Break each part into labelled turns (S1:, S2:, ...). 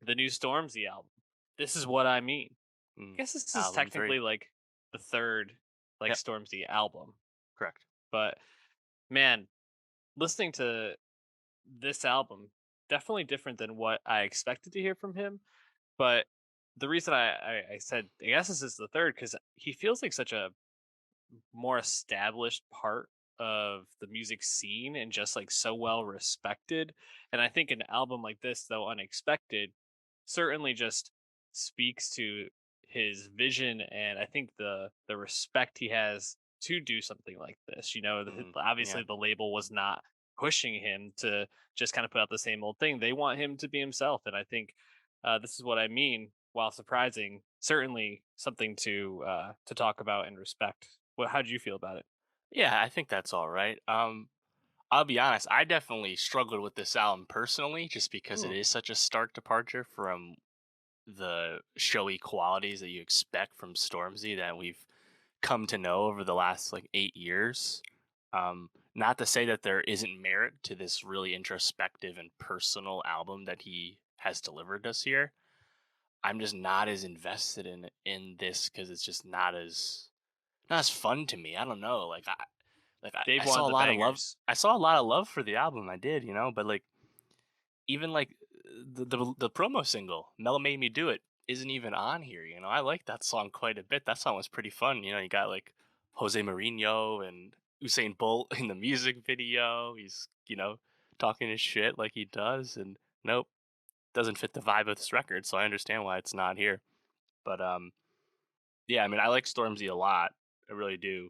S1: the new Stormzy album. This is what I mean. I
S2: Mm.
S1: guess this is
S2: Album 3.
S1: technically like the third like
S2: Yep,
S1: Stormzy album,
S2: correct.
S1: but man, listening to this album definitely different than what I expected to hear from him. But the reason I said I guess this is the third because he feels like such a more established part of the music scene and just like so well respected. And I think an album like this, though unexpected, certainly just speaks to his vision and I think the respect he has to do something like this.
S2: Yeah.
S1: Obviously the label was not pushing him to just kind of put out the same old thing. They want him to be himself, and I think this is what I mean. While surprising, certainly something to talk about and respect. How did you feel about it?
S2: Yeah, I think that's all right. I'll be honest, I definitely struggled with this album personally just because it
S1: Hmm.
S2: is such a stark departure from the showy qualities that you expect from Stormzy that we've come to know over the last like 8 years. Not to say that there isn't merit to this really introspective and personal album that he has delivered us here. I'm just not as invested in this because it's just not as fun to me. I don't know. I
S1: Dave
S2: saw
S1: wanted
S2: a
S1: the
S2: lot of love.
S1: bangers.
S2: I saw a lot of love for the album. I did, but like even like the promo single "Mel Made Me Do It" isn't even on here. I like that song quite a bit. That song was pretty fun. You got like Jose Mourinho and Usain Bolt in the music video. He's talking his shit like he does, and nope, doesn't fit the vibe of this record. So I understand why it's not here. But yeah, I mean, I like Stormzy a lot. I really do,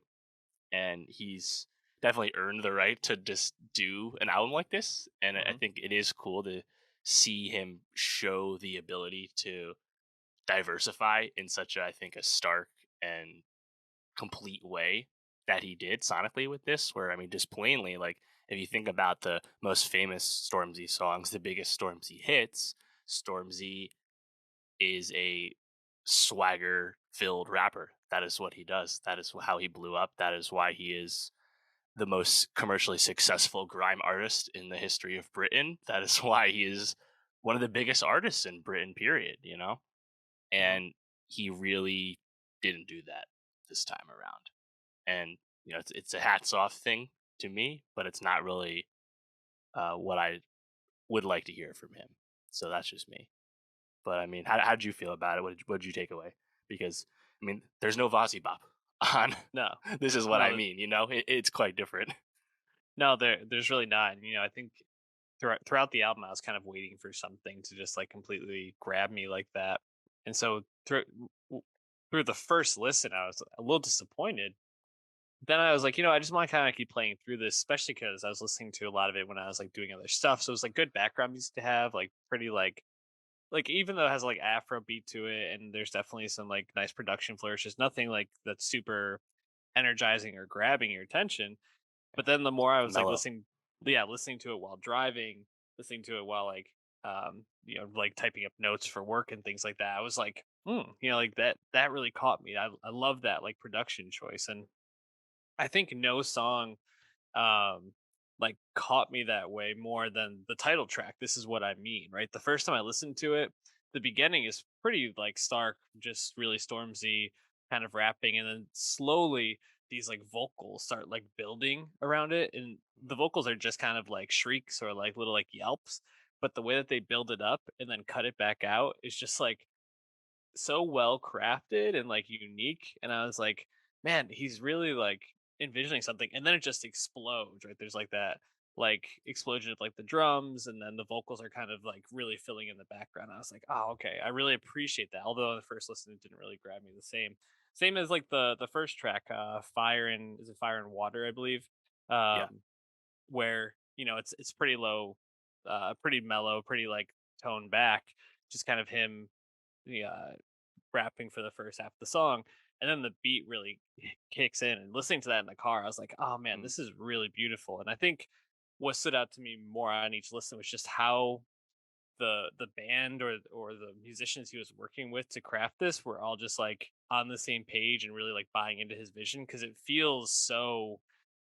S2: and he's definitely earned the right to just do an album like this. And I
S1: Hmm.
S2: think it is cool to see him show the ability to diversify in such a, I think, a stark and complete way that he did sonically with this. Where I mean, just plainly, like if you think about the most famous Stormzy songs, the biggest Stormzy hits, Stormzy is a swagger filled rapper. That is what he does. That is how he blew up. That is why he is the most commercially successful grime artist in the history of Britain. That is why he is one of the biggest artists in Britain, period.
S1: Hmm.
S2: And he really didn't do that this time around. And, it's a hats off thing to me, but it's not really what I would like to hear from him. So that's just me. But I mean, how did you feel about it? What did you take away? Because I mean, there's no Vossi Bop on.
S1: No,
S2: This is what I
S1: no,
S2: mean. It's quite different.
S1: no. There's really not. And, I think throughout the album, I was kind of waiting for something to just like completely grab me like that. And so through the first listen, I was a little disappointed. Then I was like, I just want to kind of keep playing through this, especially because I was listening to a lot of it when I was like doing other stuff. So it was like good background music to have, like pretty like even though it has like Afro beat to it, and there's definitely some like nice production flourishes, nothing like that's super energizing or grabbing your attention. But then the more I was like
S2: Mellow.
S1: listening to it while driving, listening to it while like typing up notes for work and things like that, I was like, like that really caught me. I love that like production choice, and I think no song um like caught me that way more than the title track. This is what I mean, right? The first time I listened to it, the beginning is pretty like stark, just really Stormzy kind of rapping, and then slowly these like vocals start like building around it, and the vocals are just kind of like shrieks or like little like yelps, but the way that they build it up and then cut it back out is just like so well crafted and like unique. And I was like, man, he's really like envisioning something. And then it just explodes, right? There's like that like explosion of like the drums, and then the vocals are kind of like really filling in the background. I was like, oh, okay. I really appreciate that. Although on the first listen it didn't really grab me the same. Same as like the first track, Fire and is it Fire and Water, I believe.
S2: Yeah.
S1: Um, where, it's pretty low, pretty mellow, pretty like toned back, just kind of him yeah, rapping for the first half of the song, and then the beat really kicks in. And listening to that in the car, I was like, "Oh man,
S2: Mm,
S1: this is really beautiful." And I think what stood out to me more on each listen was just how the band or the musicians he was working with to craft this were all just like on the same page and really like buying into his vision, because it feels so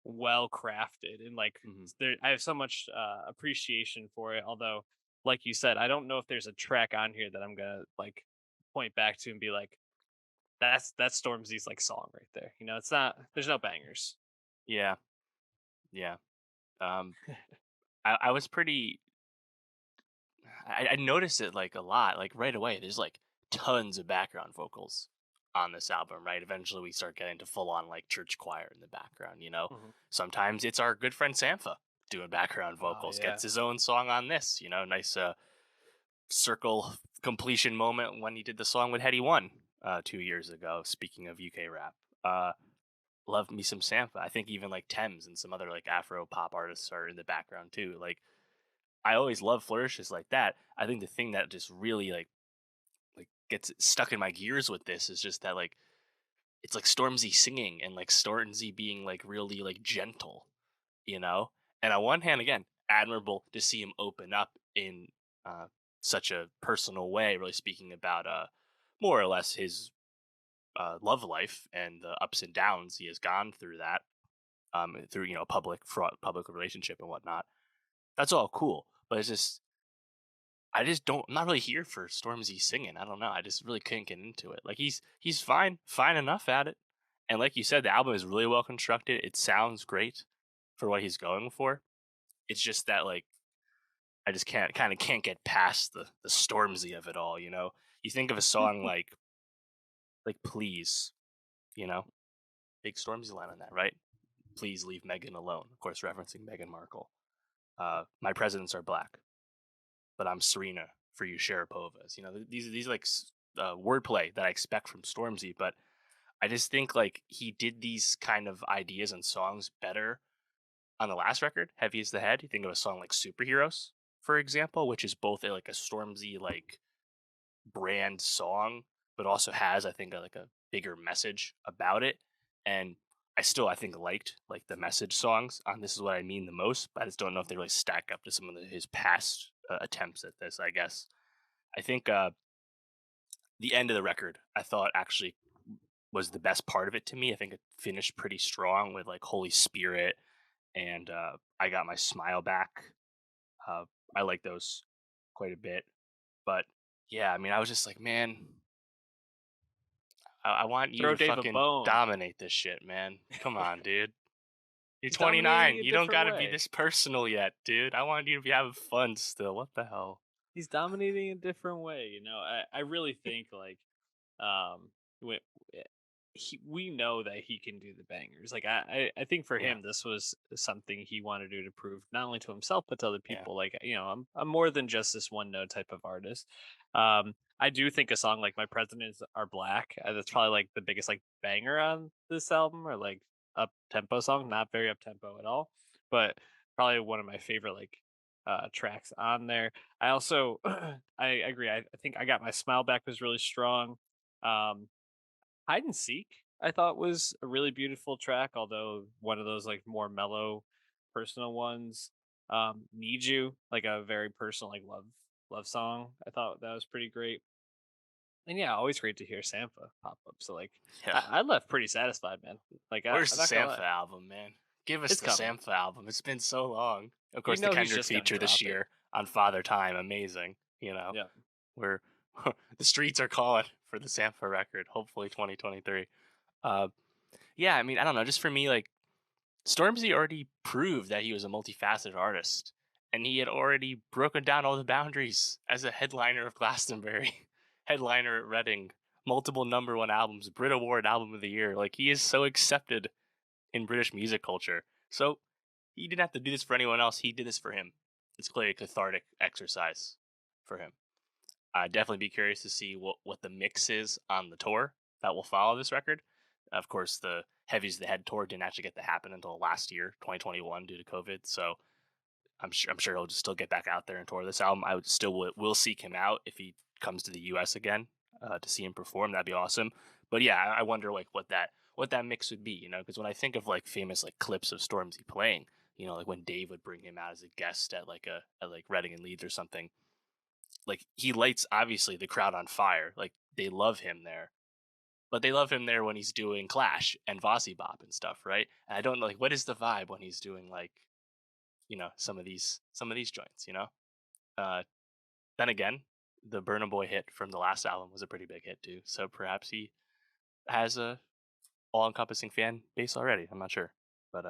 S1: well crafted and like
S2: mhm.
S1: there I have so much appreciation for it. Although like you said, I don't know if there's a track on here that I'm gonna like point back to and be like, that's Stormzy's like song right there. You know, it's not. There's no bangers.
S2: Yeah, yeah. Um, I was pretty. I noticed it like a lot, like right away. There's like tons of background vocals on this album, right? Eventually, we start getting to full on like church choir in the background.
S1: Mhm.
S2: Sometimes it's our good friend Sampha doing background
S1: Oh
S2: vocals,
S1: yeah.
S2: gets his own song on this. Nice circle completion moment when he did the song with Heady One 2 years ago. Speaking of UK rap, uh, love me some Sampha. I think even like Thames and some other like Afro pop artists are in the background too. Like I always love flourishes like that. I think the thing that just really like gets stuck in my gears with this is just that like it's like Stormzy singing and like Stormzy being like really like gentle, you know. And on one hand, again, admirable to see him open up in uh, such a personal way, really speaking about more or less his love life and the ups and downs he has gone through that through public fraud, public relationship and whatnot. That's all cool, but it's just I just don't. I'm not really here for Stormzy singing. I don't know. I just really couldn't get into it. Like he's fine enough at it. And like you said, the album is really well constructed. It sounds great for what he's going for. It's just that like I just can't get past the Stormzy of it all. You think of a song like Please, you know, big Stormzy line on that, right? Please leave Megan alone. Of course, referencing Meghan Markle. My presidents are black, but I'm Serena for you Sharapovas. These are like wordplay that I expect from Stormzy, but I just think like he did these kind of ideas and songs better on the last record, Heavy as the Head. You think of a song like Superheroes, for example, which is both like a Stormzy like brand song, but also has I think like a bigger message about it. And I think liked like the message songs on This Is What I Mean the most, but I just don't know if they really stack up to some of his past attempts at this. I guess I think the end of the record I thought actually was the best part of it to me. I think it finished pretty strong with like Holy Spirit and I Got My Smile Back. Uh, I like those quite a bit. But yeah, I mean, I was just like, man, I want you
S1: Throw
S2: to
S1: Dave a
S2: fucking
S1: bone.
S2: dominate this shit, man. Come on, dude. You're
S1: He's dominating
S2: 29.
S1: a
S2: You don't
S1: different
S2: got to be
S1: way.
S2: this personal yet, dude. I want you to be having fun still. What the hell?
S1: He's dominating a different way. You know, I really think like um we, we know that he can do the bangers. Like I think for
S2: Yeah,
S1: him this was something he wanted to do to prove not only to himself but to other
S2: yeah,
S1: people. Like I'm more than just this one note type of artist. I do think a song like My Presidents Are Black, that's probably like the biggest like banger on this album, or like up tempo song, not very up tempo at all, but probably one of my favorite like tracks on there. I also I agree. I think I Got My Smile Back was really strong. um Hide and Seek, I thought was a really beautiful track, although one of those like more mellow, personal ones. Need You, like a very personal like love song. I thought that was pretty great. And yeah, always great to hear Sampha pop up. So like,
S2: yeah.
S1: I left pretty satisfied, man. Like
S2: Where's
S1: I'm
S2: the
S1: not gonna
S2: Sampha
S1: lie,
S2: album, man? Give us
S1: it's
S2: the
S1: coming.
S2: Sampha album. It's been so long. Of
S1: You
S2: course, the
S1: know he's
S2: Kendrick
S1: just gonna
S2: feature this
S1: drop it.
S2: year on Father Time, amazing.
S1: Yeah.
S2: Where the streets are calling for the Sampha record. Hopefully, 2023. Uh, yeah, I mean, I don't know. Just for me, like Stormzy already proved that he was a multifaceted artist, and he had already broken down all the boundaries as a headliner of Glastonbury, headliner at Reading, multiple number one albums, Brit Award Album of the Year. Like he is so accepted in British music culture. So he didn't have to do this for anyone else. He did this for him. It's clearly a cathartic exercise for him. I'd definitely be curious to see what the mix is on the tour that will follow this record. Of course, the Heavy's the Head tour didn't actually get to happen until last year, 2021, due to COVID. So I'm sure he'll just still get back out there and tour this album. I would still will seek him out if he comes to the U.S. again to see him perform. That'd be awesome. But yeah, I wonder like what that mix would be. Because when I think of like famous like clips of Stormzy playing, like when Dave would bring him out as a guest at like Reading and Leeds or something, like he lights obviously the crowd on fire. Like they love him there, but they love him there when he's doing Clash and Vossi Bop and stuff, right? And I don't know like what is the vibe when he's doing like some of these joints. then again, the Burna Boy hit from the last album was a pretty big hit too. So perhaps he has a all-encompassing fan base already. I'm not sure, but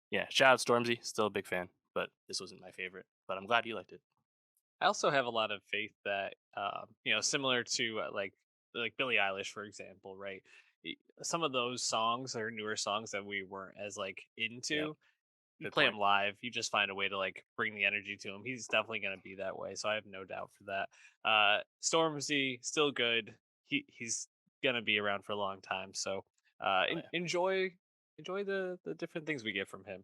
S2: yeah. Shout out Stormzy, still a big fan, but this wasn't my favorite. But I'm glad you liked it.
S1: I also have a lot of faith that, similar to like Billie Eilish, for example, right? Some of those songs are newer songs that we weren't as like
S2: Yep,
S1: into. You
S2: good
S1: play
S2: point.
S1: him live, you just find a way to like bring the energy to him. He's definitely going to be that way, so I have no doubt for that. Stormzy still good. He's going to be around for a long time. So
S2: Oh yeah,
S1: enjoy the different things we get from him.